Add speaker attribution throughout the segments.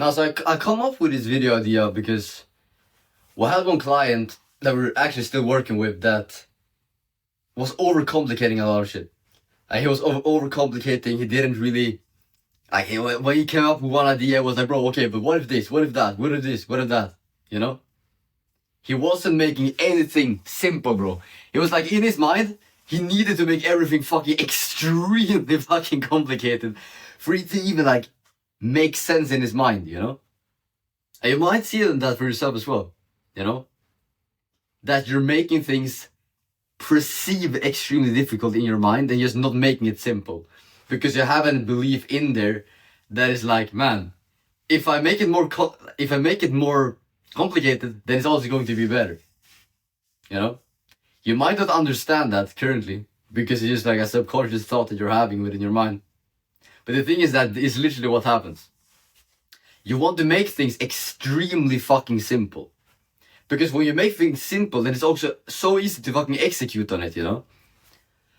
Speaker 1: Now, so I come up with this video idea because we had one client that we're actually still working with that was overcomplicating a lot of shit. He was overcomplicating. He didn't really like when he came up with one idea. It was like, bro, okay, but what if this? What if that? What if this? What if that? You know? He wasn't making anything simple, bro. It was like in his mind, he needed to make everything fucking extremely fucking complicated for it to even like make sense in his mind, you know? And you might see that for yourself as well, you know? That you're making things perceive extremely difficult in your mind and just not making it simple. Because you have a belief in there that is like, man, if I make it more complicated, then it's also going to be better. You know? You might not understand that currently, because it's just like a subconscious thought that you're having within your mind. But the thing is that it's literally what happens. You want to make things extremely fucking simple. Because when you make things simple, then it's also so easy to fucking execute on it, you know?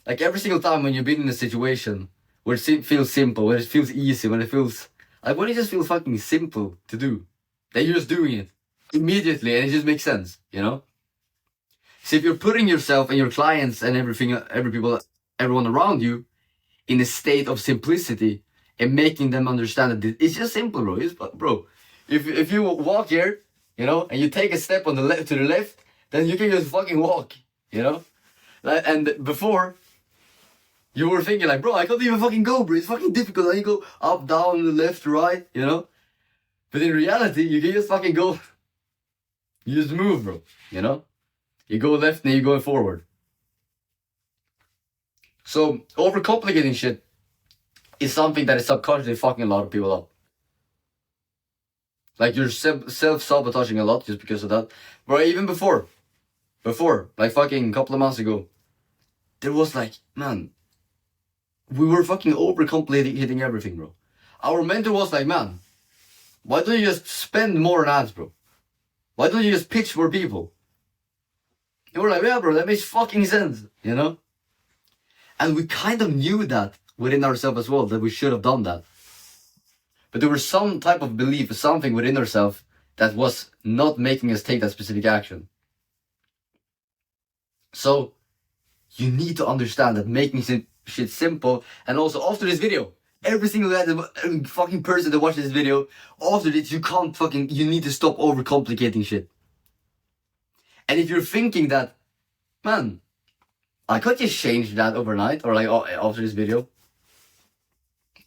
Speaker 1: Like every single time when you've been in a situation where it feels simple, when it feels easy, when it feels... Like when it just feels fucking simple to do, then you're just doing it immediately and it just makes sense, you know? So if you're putting yourself and your clients and everyone around you in a state of simplicity and making them understand that it's just simple, bro. Bro, if you walk here, you know, and you take a step on the left to the left, then you can just fucking walk, you know? Like, and before, you were thinking like, bro, I can't even fucking go, bro. It's fucking difficult. And you go up, down, left, right, you know? But in reality, you can just fucking go. You just move, bro, you know? You go left and you go forward. So, overcomplicating shit is something that is subconsciously fucking a lot of people up. Like, you're self-sabotaging a lot just because of that. But even before, like fucking a couple of months ago, there was like, man, we were fucking overcomplicating everything, bro. Our mentor was like, man, why don't you just spend more on ads, bro? Why don't you just pitch more people? And we're like, yeah, bro, that makes fucking sense, you know? And we kind of knew that within ourselves as well, that we should have done that. But there was some type of belief, something within ourselves that was not making us take that specific action. So, you need to understand that making shit simple, and also after this video, every single fucking person that watches this video, after this, you need to stop overcomplicating shit. And if you're thinking that, man, I could just change that overnight, or like after this video,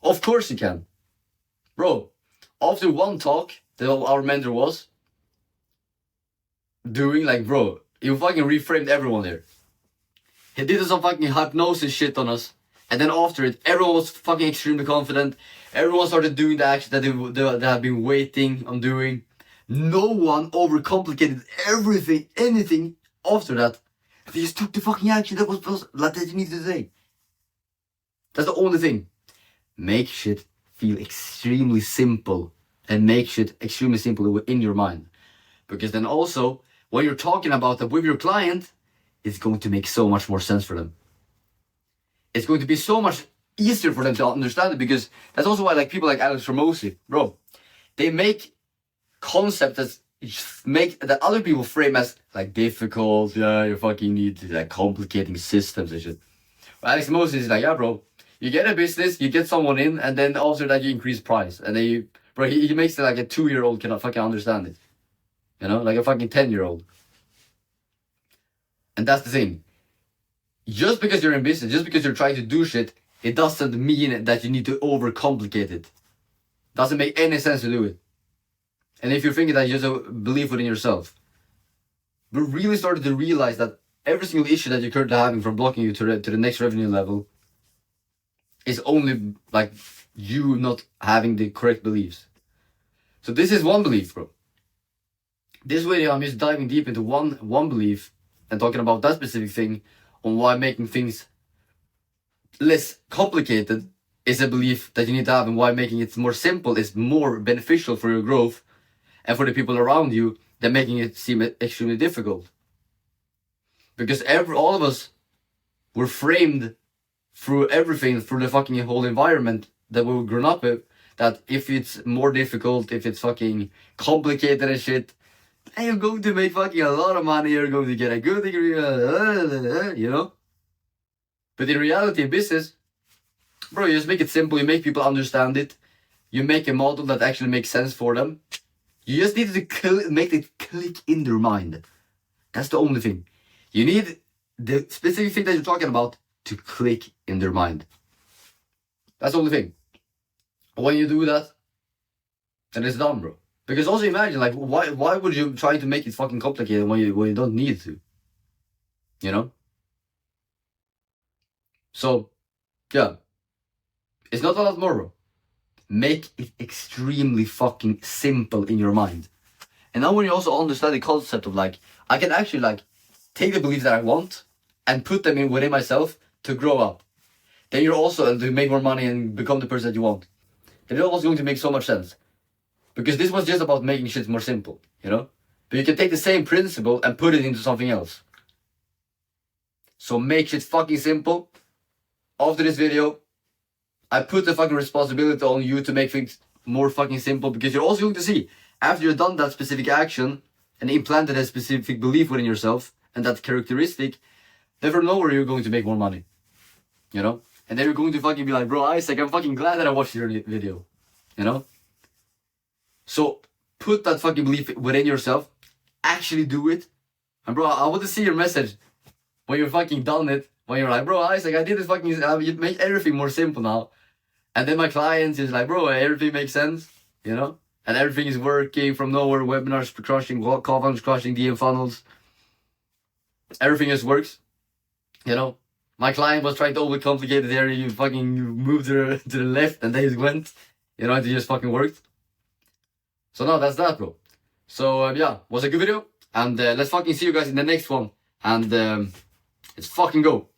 Speaker 1: of course you can. Bro, after one talk that our mentor was doing, like, bro, he fucking reframed everyone there. He did some fucking hypnosis shit on us. And then after it, everyone was fucking extremely confident. Everyone started doing the action that they have been waiting on doing. No one overcomplicated anything after that. They just took the fucking action that you needed to take. That's the only thing. Make shit feel extremely simple. And make shit extremely simple in your mind. Because then also, when you're talking about that with your client, it's going to make so much more sense for them. It's going to be so much easier for them to understand it, because that's also why like people like Alex Ramosi, bro, they make concepts that other people frame as like difficult, yeah, you fucking need like complicating systems and shit. But Alex Ramosi is like, yeah, bro, you get a business, you get someone in, and then after that you increase price. And then he makes it like a 2-year-old cannot fucking understand it. You know, like a fucking 10-year-old. And that's the thing. Just because you're in business, just because you're trying to do shit, it doesn't mean that you need to overcomplicate it. Doesn't make any sense to do it. And if you're thinking that, you just believe within yourself. But really started to realize that every single issue that you're currently having from blocking you to the next revenue level is only like you not having the correct beliefs. So this is one belief, bro. This video I'm just diving deep into one belief and talking about that specific thing on why making things less complicated is a belief that you need to have, and why making it more simple is more beneficial for your growth and for the people around you than making it seem extremely difficult. Because all of us were framed through everything, through the fucking whole environment that we were grown up with, that if it's more difficult, if it's fucking complicated and shit, then you're going to make fucking a lot of money, you're going to get a good degree, you know? But in reality, in business, bro, you just make it simple, you make people understand it, you make a model that actually makes sense for them. You just need to make it click in their mind. That's the only thing. You need the specific thing that you're talking about to click in their mind. That's the only thing. When you do that, then it's done, bro. Because also imagine, like, why would you try to make it fucking complicated when you don't need to? You know? So, yeah. It's not a lot more, bro. Make it extremely fucking simple in your mind. And now when you also understand the concept of like, I can actually like take the beliefs that I want and put them in within myself to grow up. Then you're also to make more money and become the person that you want. Then it's also going to make so much sense. Because this was just about making shit more simple, you know? But you can take the same principle and put it into something else. So make shit fucking simple. After this video, I put the fucking responsibility on you to make things more fucking simple, because you're also going to see, after you've done that specific action and implanted a specific belief within yourself and that characteristic, never know where you're going to make more money. You know? And then you're going to fucking be like, bro, Isaac, I'm fucking glad that I watched your video. You know? So put that fucking belief within yourself, actually do it. And bro, I want to see your message when you're fucking done it, when you're like, bro, Isaac, I did this fucking, you make everything more simple now. And then my clients is like, bro, everything makes sense, you know? And everything is working from nowhere, webinars crushing, call funnels crushing, DM funnels. Everything just works, you know? My client was trying to overcomplicate it there, you fucking moved to the left and they just went, you know, it just fucking worked. So no, that's that, bro. So yeah, was a good video. And let's fucking see you guys in the next one. And let's fucking go.